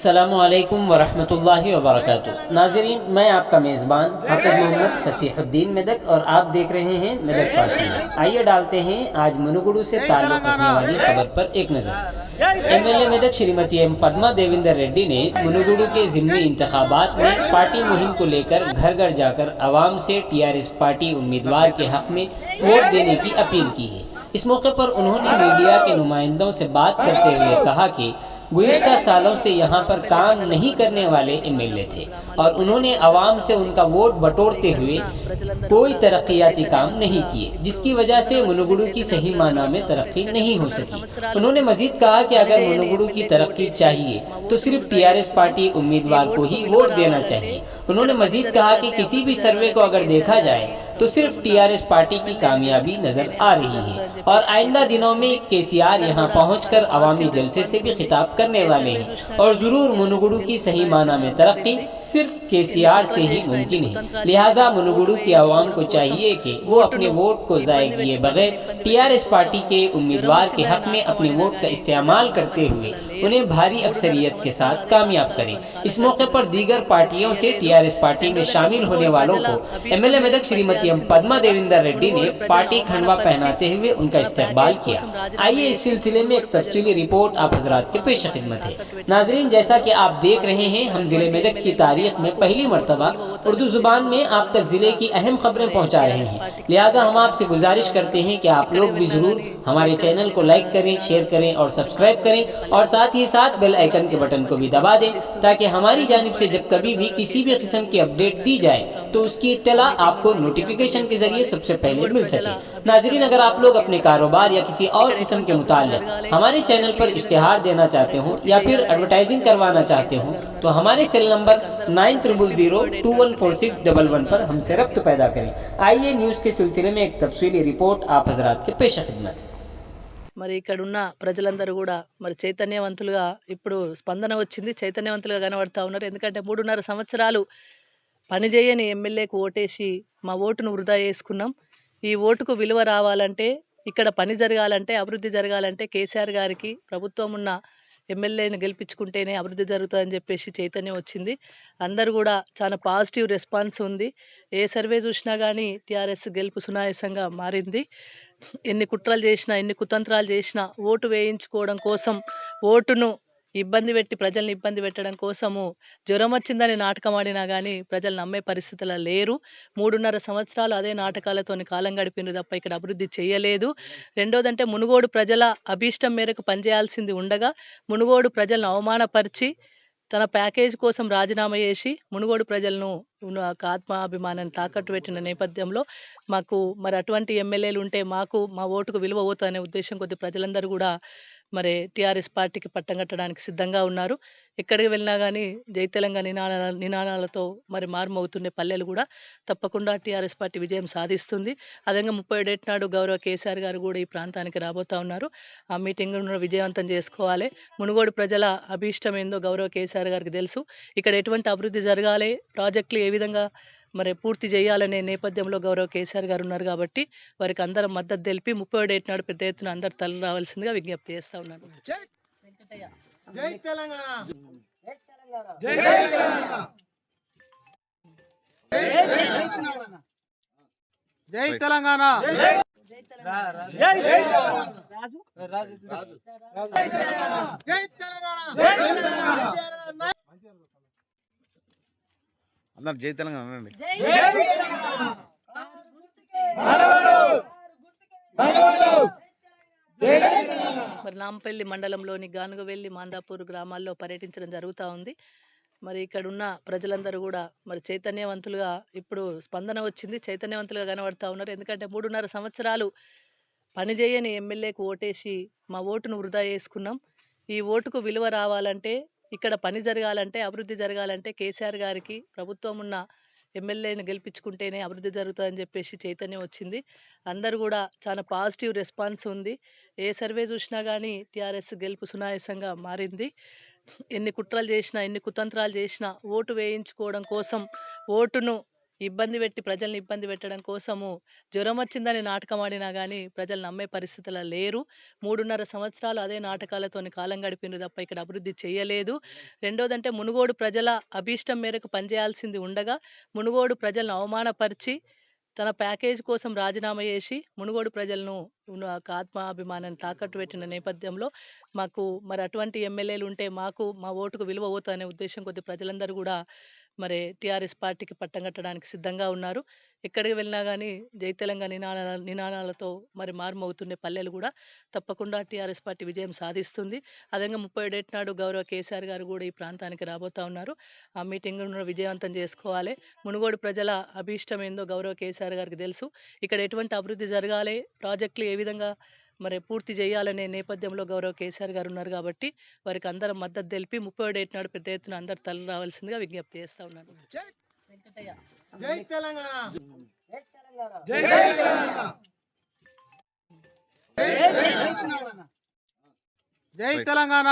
अस्सलामुअलैकुम वरहमतुल्लाहि वबरकातुह। नाज़रीन, मैं आपका मेज़बान हाफ़िज़ मोहम्मद फसीहुद्दीन मेदक और आप देख रहे हैं मेदक फास्ट न्यूज़। आइए डालते हैं आज मुनुगुडु से ताल्लुक़ रखने वाली खबर पर एक नज़र। एमएलए मेदक श्रीमती एम पद्मा देवेंद्र रेड्डी ने मुनुगुडु के ज़िमनी इंतखाबात में पार्टी मुहिम को लेकर घर घर जाकर आवाम से टीआरएस पार्टी उम्मीदवार के हक़ में वोट देने की अपील की है। इस मौके पर उन्होंने मीडिया के नुमाइंदों से बात करते हुए कहा कि गुज़िश्ता सालों से यहाँ पर काम नहीं करने वाले एमएलए थे और उन्होंने आवाम से उनका वोट बटोरते हुए कोई तरक्याती काम नहीं किए, जिसकी वजह से मुनुगुडु की सही माना में तरक्की नहीं हो सकी। उन्होंने मजीद कहा कि अगर मुनुगुडु की तरक्की चाहिए तो सिर्फ टीआरएस पार्टी उम्मीदवार को ही वोट देना चाहिए। उन्होंने मजीद कहा कि किसी भी सर्वे को अगर देखा जाए तो सिर्फ टीआरएस पार्टी की कामयाबी नजर आ रही है और आइंदा दिनों में केसीआर यहाँ पहुंचकर अवामी जलसे से भी खिताब करने वाले हैं और जरूर मुनुगुडु की सही माना में तरक्की सिर्फ केसीआर से ही मुमकिन है। लिहाजा मुनुगुडु की आवाम को चाहिए कि वो अपने वोट को ज़ाय किए बगैर टीआरएस पार्टी के उम्मीदवार के हक में अपने वोट का इस्तेमाल करते हुए उन्हें भारी अक्सरियत के साथ कामयाब करें। इस मौके पर दीगर पार्टियों से टीआरएस पार्टी में शामिल होने वालों को एमएलए मेदक श्रीमती एम पद्मा देवेंद्र रेड्डी ने पार्टी खंडवा पहनाते हुए उनका इस्तकबाल किया। आइए इस सिलसिले में एक तफसीली रिपोर्ट आप हजरात के पेश खिदमत है। नाजरीन, जैसा कि आप देख रहे हैं, हम जिले मेदक की तारीख में पहली मरतबा उर्दू जुबान में आप तक जिले की अहम खबरें पहुंचा रहे हैं। लिहाजा हम आपसे गुजारिश करते हैं कि आप लोग भी जरूर हमारे चैनल को लाइक करें, शेयर करें और सब्सक्राइब करें और साथ ही साथ बेल आइकन के बटन को भी दबा दें ताकि हमारी जानिब से जब कभी भी किसी भी किस्म की अपडेट दी जाए तो उसकी इत्तला आपको नोटिफिकेशन के जरिए सबसे पहले मिल सके। नाजरीन, अगर आप लोग अपने कारोबार या किसी और किस्म के मुताल्लिक हमारे चैनल पर इश्तिहार देना चाहते हो या फिर एडवर्टाइजिंग करवाना चाहते हो तो हमारे सेल नंबर 9000214611 पर हमसे रब्त पैदा करें। आइए न्यूज़ के सिलसिले में एक तफसीली रिपोर्ट आप हजरात के पेश खिदमत। మరి ఇక్కడున్న ప్రజలందరూ కూడా మరి చైతన్యవంతులుగా ఇప్పుడు స్పందన వచ్చింది, చైతన్యవంతులుగా కనబడతా ఉన్నారు. ఎందుకంటే 3.5 సంవత్సరాలు పనిచేయని ఎమ్మెల్యేకు ఓటేసి మా ఓటును వృధా చేసుకున్నాం. ఈ ఓటుకు విలువ రావాలంటే, ఇక్కడ పని జరగాలంటే, అభివృద్ధి జరగాలంటే కేసీఆర్ గారికి ప్రభుత్వం ఉన్న ఎమ్మెల్యేని గెలిపించుకుంటేనే అభివృద్ధి జరుగుతుందని చెప్పేసి చైతన్యం వచ్చింది. అందరూ కూడా చాలా పాజిటివ్ రెస్పాన్స్ ఉంది. ఏ సర్వే చూసినా కానీ టీఆర్ఎస్ గెలుపు సునాయాసంగా మారింది. ఎన్ని కుట్రలు చేసినా, ఎన్ని కుతంత్రాలు చేసినా ఓటు వేయించుకోవడం కోసం, ఓటును ఇబ్బంది పెట్టి ప్రజల్ని ఇబ్బంది పెట్టడం కోసము జ్వరం వచ్చిందని నాటకం ఆడినా కానీ ప్రజలు నమ్మే పరిస్థితుల్లో లేరు. 3.5 సంవత్సరాలు అదే నాటకాలతోని కాలం గడిపినరు తప్ప ఇక్కడ అభివృద్ధి చేయలేదు. రెండోదంటే మునుగోడు ప్రజల అభీష్టం మేరకు పనిచేయాల్సింది ఉండగా మునుగోడు ప్రజలను అవమానపరిచి తన ప్యాకేజ్ కోసం రాజీనామా చేసి మునుగోడు ప్రజలను ఆత్మాభిమానాన్ని తాకట్టు పెట్టిన నేపథ్యంలో మాకు మరి అటువంటి ఎమ్మెల్యేలు ఉంటే మాకు మా ఓటుకు విలువ పోతుందనే ఉద్దేశం కొద్ది ప్రజలందరూ కూడా మరి టీఆర్ఎస్ పార్టీకి పట్టం కట్టడానికి సిద్ధంగా ఉన్నారు. ఎక్కడికి వెళ్ళినా కానీ జై తెలంగాణ నినాదాలతో మరి మారుమవుతున్న పల్లెలు కూడా తప్పకుండా టీఆర్ఎస్ పార్టీ విజయం సాధిస్తుంది. అదేవిధంగా 37 నాడు గౌరవ కేసీఆర్ గారు కూడా ఈ ప్రాంతానికి రాబోతా ఉన్నారు. ఆ మీటింగ్ను విజయవంతం చేసుకోవాలి. మునుగోడు ప్రజల అభీష్టం ఏందో గౌరవ కేసీఆర్ గారికి తెలుసు. ఇక్కడ ఎటువంటి అభివృద్ధి జరగాలి, ప్రాజెక్టులు ఏ విధంగా మరి పూర్తి చేయాలనే నేపథ్యంలో గౌరవ కేసీఆర్ గారు ఉన్నారు కాబట్టి వారికి అందరం మద్దతు తెలిపి 37 నాడు పెద్ద ఎత్తున అందరు తరలి రావాల్సిందిగా విజ్ఞప్తి చేస్తా ఉన్నాను. జై తెలంగాణ, జై తెలంగాణ, జై తెలంగాణ, అందరం జై తెలంగాణ అనండి. మరి నాంపల్లి మండలంలోని గానుగవెల్లి, మాందాపూర్ గ్రామాల్లో పర్యటించడం జరుగుతూ ఉంది. మరి ఇక్కడ ఉన్న ప్రజలందరూ కూడా మరి చైతన్యవంతులుగా ఇప్పుడు స్పందన వచ్చింది, చైతన్యవంతులుగా కనబడతా ఉన్నారు. ఎందుకంటే 3.5 సంవత్సరాలు పనిచేయని ఎమ్మెల్యేకు ఓటేసి మా ఓటును వృధా చేసుకున్నాం. ఈ ఓటుకు విలువ రావాలంటే, ఇక్కడ పని జరగాలంటే, అభివృద్ధి జరగాలంటే కేసీఆర్ గారికి ప్రభుత్వం ఉన్న ఎమ్మెల్యేని గెలిపించుకుంటేనే అభివృద్ధి జరుగుతుందని చెప్పేసి చైతన్యం వచ్చింది. అందరూ కూడా చాలా పాజిటివ్ రెస్పాన్స్ ఉంది. ఏ సర్వే చూసినా కానీ టీఆర్ఎస్ గెలుపు సునాయాసంగా మారింది. ఎన్ని కుట్రలు చేసినా, ఎన్ని కుతంత్రాలు చేసినా ఓటు వేయించుకోవడం కోసం, ఓటును ఇబ్బంది పెట్టి ప్రజల్ని ఇబ్బంది పెట్టడం కోసము జ్వరం వచ్చిందని నాటకం ఆడినా కానీ ప్రజలు నమ్మే పరిస్థితుల్లో లేరు. 3.5 సంవత్సరాలు అదే నాటకాలతోని కాలం గడిపినరు తప్ప ఇక్కడ అభివృద్ధి చేయలేదు. రెండోదంటే మునుగోడు ప్రజల అభీష్టం మేరకు పనిచేయాల్సింది ఉండగా మునుగోడు ప్రజలను అవమానపరిచి తన ప్యాకేజ్ కోసం రాజీనామా చేసి మునుగోడు ప్రజలను ఆత్మాభిమానాన్ని తాకట్టు పెట్టిన నేపథ్యంలో మాకు మరి అటువంటి ఎమ్మెల్యేలు ఉంటే మాకు మా ఓటుకు విలువ పోతుందనే ఉద్దేశం కొద్ది ప్రజలందరూ కూడా మరి టీఆర్ఎస్ పార్టీకి పట్టం కట్టడానికి సిద్ధంగా ఉన్నారు. ఎక్కడికి వెళ్ళినా కానీ జై తెలంగాణ నినాదాలతో మరి మారుమవుతున్న పల్లెలు కూడా తప్పకుండా టీఆర్ఎస్ పార్టీ విజయం సాధిస్తుంది. అదేవిధంగా 37 నాడు గౌరవ కేసీఆర్ గారు కూడా ఈ ప్రాంతానికి రాబోతా ఉన్నారు. ఆ మీటింగ్ విజయవంతం చేసుకోవాలి. మునుగోడు ప్రజల అభీష్టం ఏందో గౌరవ కేసీఆర్ గారికి తెలుసు. ఇక్కడ ఎటువంటి అభివృద్ధి జరగాలి, ప్రాజెక్టులు ఏ విధంగా మరి పూర్తి చేయాలనే నేపథ్యంలో గౌరవ కేసీఆర్ గారు ఉన్నారు కాబట్టి వారికి అందరం మద్దతు తెలిపి 37 నాడు పెద్ద ఎత్తున అందరు తరలి రావాల్సిందిగా విజ్ఞప్తి చేస్తా ఉన్నాను. వెంకటయ్య. జై తెలంగాణ జై జై తెలంగాణ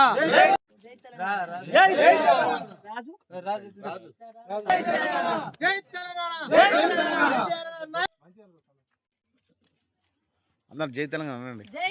జై తెలంగాణ అందరు జై తెలంగాణ అనండి. జై